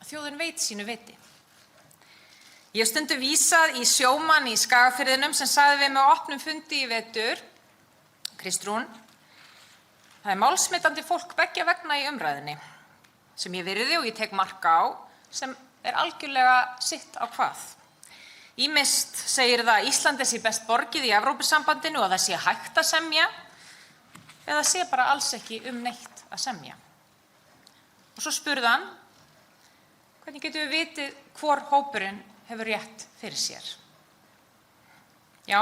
að þjóðin veit sínu viti. Ég hef stundum vísað í sjómann í Skagafirðinum sem sagði við mig á opnum fundi í vetur: Kristrún, það er málsmetandi fólk beggja vegna í umræðunni sem ég virði og ég tek mark á, sem er algjörlega sitt á hvað. Ýmist segir það að Íslandi sé best borgið í Evrópusambandinu og að það sé hægt að semja, eða sé bara alls ekki neitt að semja. Og svo spurði hann: hvernig getum við vitið hvor hópurinn hefur rétt fyrir sér? Já,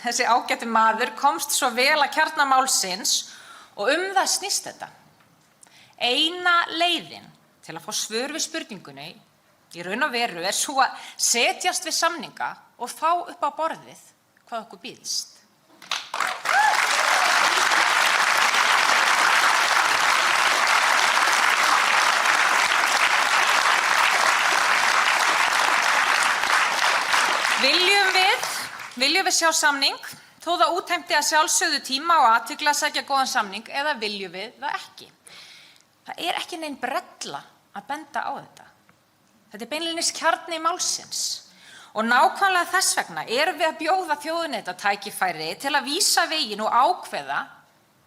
þessi ágæti maður komst svo vel að kjarna málsins og það snýst þetta. Eina leiðin til að fá svör við spurningunni í raun og veru er svo að setjast við samninga og fá upp á borðið hvað okkur býðst. Viljum við sjá samning, þó það útheimti að sjálfsögðu tíma og athygli að sækja góðan samning, eða viljum við það ekki? Það er ekki nein brella að benda á þetta. Þetta er beinlínis kjarni málsins. Og nákvæmlega þess vegna erum við að bjóða þjóðinni þetta tækifæri til að vísa veginn og ákveða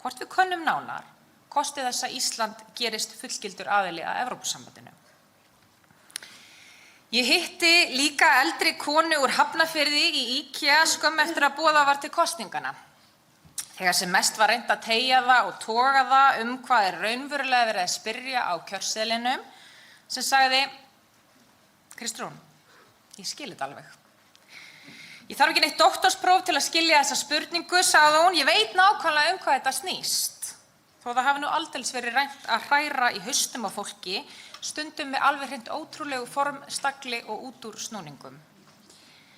hvort við könnum nánar kosti þess að Ísland gerist fullgildur aðili að Evrópusambandinu. Ég hitti líka eldri konu úr Hafnarfirði í IKEA skömmu eftir að boðað var til kosningana. Þegar sem mest var reynt að teygja það og toga það hvað er raunverulega verið að spyrja á kjörseðlinum, sem sagði: Kristrún, ég skil þetta alveg. Ég þarf ekki neitt doktorspróf til að skilja þessa spurningu, sagði hún. Ég veit nákvæmlega hvað þetta snýst. Þó það hafi nú aldeilis verið reynt að hræra í haustum á fólki, stundum með alveg hreint ótrúlegu formstagli og út úr snúningum.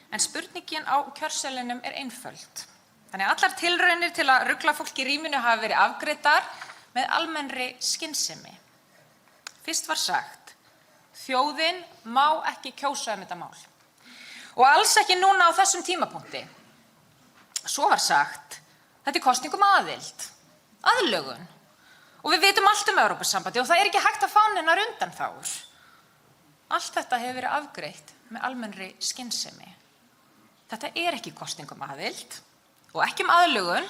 En spurningin á kjörseðlinum er einföld. Þannig að allar tilraunir til að rugla fólk í rýminu hafa verið afgreiddar með almennri skynsemi. Fyrst var sagt: þjóðin má ekki kjósa þetta mál. Og alls ekki núna á þessum tímapunkti. Svo var sagt: þetta er kosning aðild, aðlögun. Og við vitum allt Evrópusambandi og það er ekki hægt að fá neinar undanþágur. Allt þetta hefur verið afgreitt með almennri skynsemi. Þetta er ekki kosning aðild og ekki aðlögun,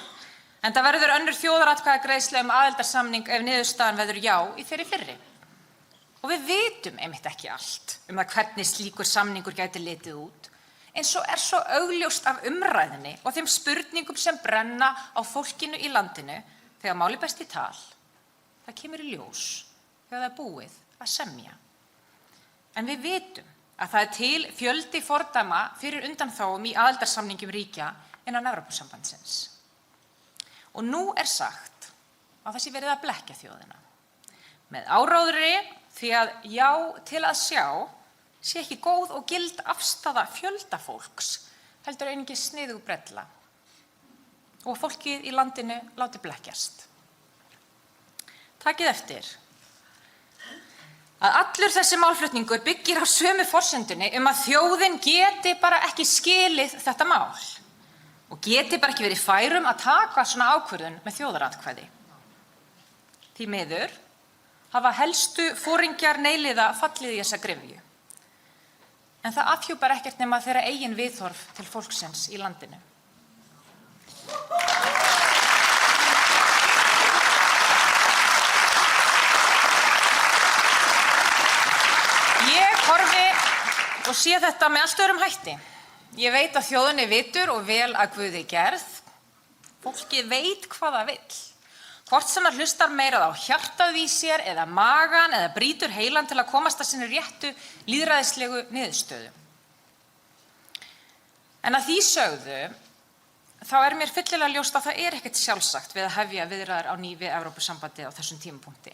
en það verður önnur þjóðaratkvæðagreiðsla aðildarsamning ef niðurstaðan verður já í þeirri fyrri. Og við vitum einmitt ekki allt það hvernig slíkur samningur gæti litið út, eins og er svo augljóst af umræðunni og þeim spurningum sem brenna á fólkinu í landinu þegar máli best í tal. Það kemur í ljós þegar það er búið að semja. En við vitum að það er til fjöldi fordæma fyrir undanþágum í aðildarsamningum ríkja innan Evrópusambandsins. Og nú er sagt að það sé verið að blekkja þjóðina. Með áróðri því að já til að sjá sé ekki góð og gild afstaða fjölda fólks, heldur einungis sniðug brella. Og fólkið í landinu láti blekkjast. Takið eftir að allur þessi málflutningur byggir á sömu forsendunni að þjóðin geti bara ekki skilið þetta mál og geti bara ekki verið færum að taka svona ákvörðun með þjóðaratkvæði. Því miður hafa helstu foringjar neyliða fallið í þessa gryfju. En það afhjúpar ekkert nema þeirra eigin viðhorf til fólksins í landinu. Ég horfi og sé þetta með allt öðrum hætti. Ég veit að þjóðinni vitur og vel að Guði gerð. Fólkið veit hvað það vill. Hvort sem það hlustar meira á hjartað í sér eða magann eða brýtur heilann til að komast að sinni réttu lýðræðislegu niðurstöðu. En að því sögðu, þá er mér fyllilega ljóst að það er ekkert sjálfsagt við að hefja viðræður á ný við Evrópusambandið á þessum tímapunkti.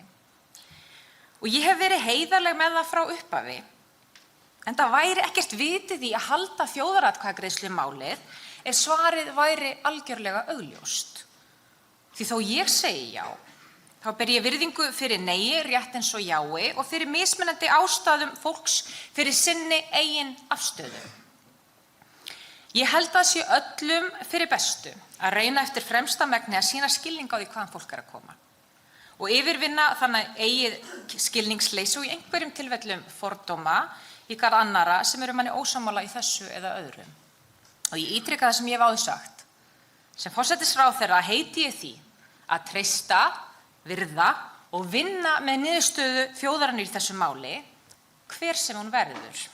Og ég hef verið heiðarleg með það frá upphafi, en það væri ekkert vitið í að halda þjóðaratkvæðagreiðslu málið ef svarið væri algjörlega augljóst. Því þó ég segi já, þá ber ég virðingu fyrir neyi rétt eins og jái og fyrir mismunandi ástæðum fólks fyrir sinni eigin afstöðu. Ég held að sé öllum fyrir bestu að reyna eftir fremsta megni að sýna skilning á því hvaðan fólk er að koma. og yfirvinna þannig eigið skilningsleysi og í einhverjum tilfellum fordóma í garð annarra sem eru manni ósammála í þessu eða öðru. Og ég ítreka það sem ég hef áður sagt. Sem forsætisráðherra heiti ég því að treysta, virða og vinna með niðurstöðu þjóðarinnar í þessu máli, hver sem hún verður.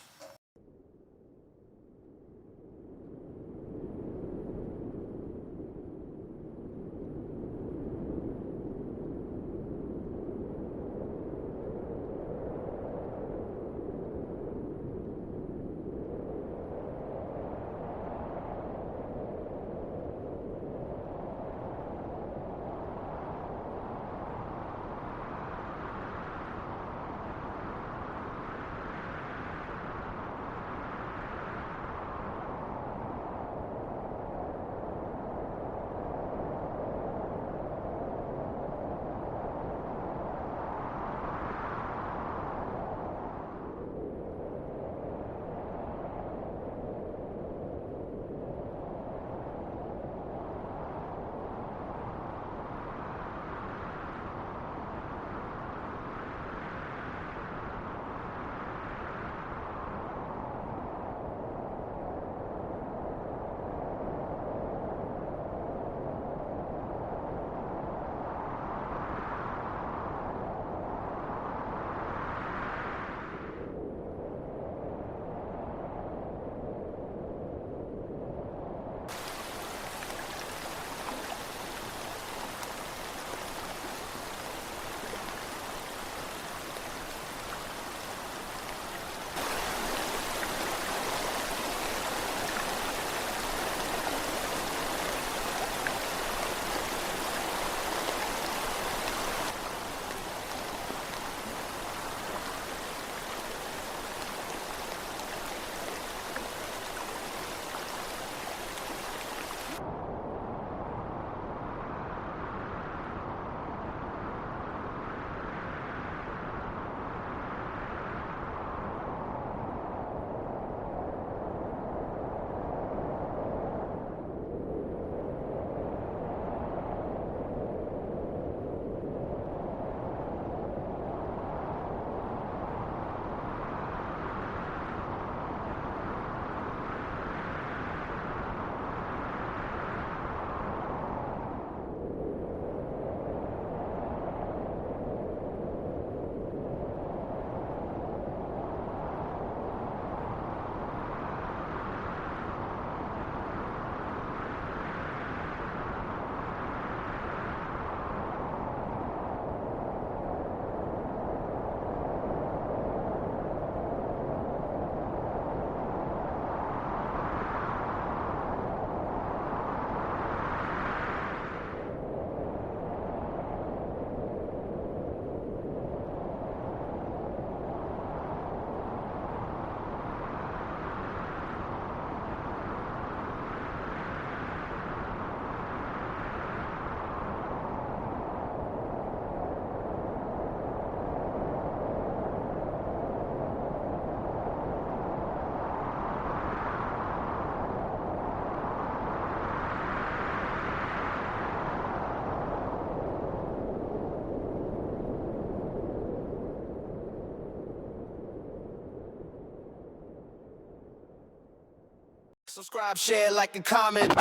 Subscribe, share, like, and comment.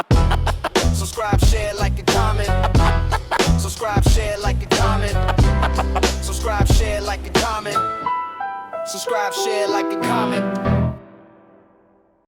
Subscribe, share, like, and comment. Subscribe, share, like, and comment. Subscribe, share, like, and comment. Subscribe, share, like, and comment.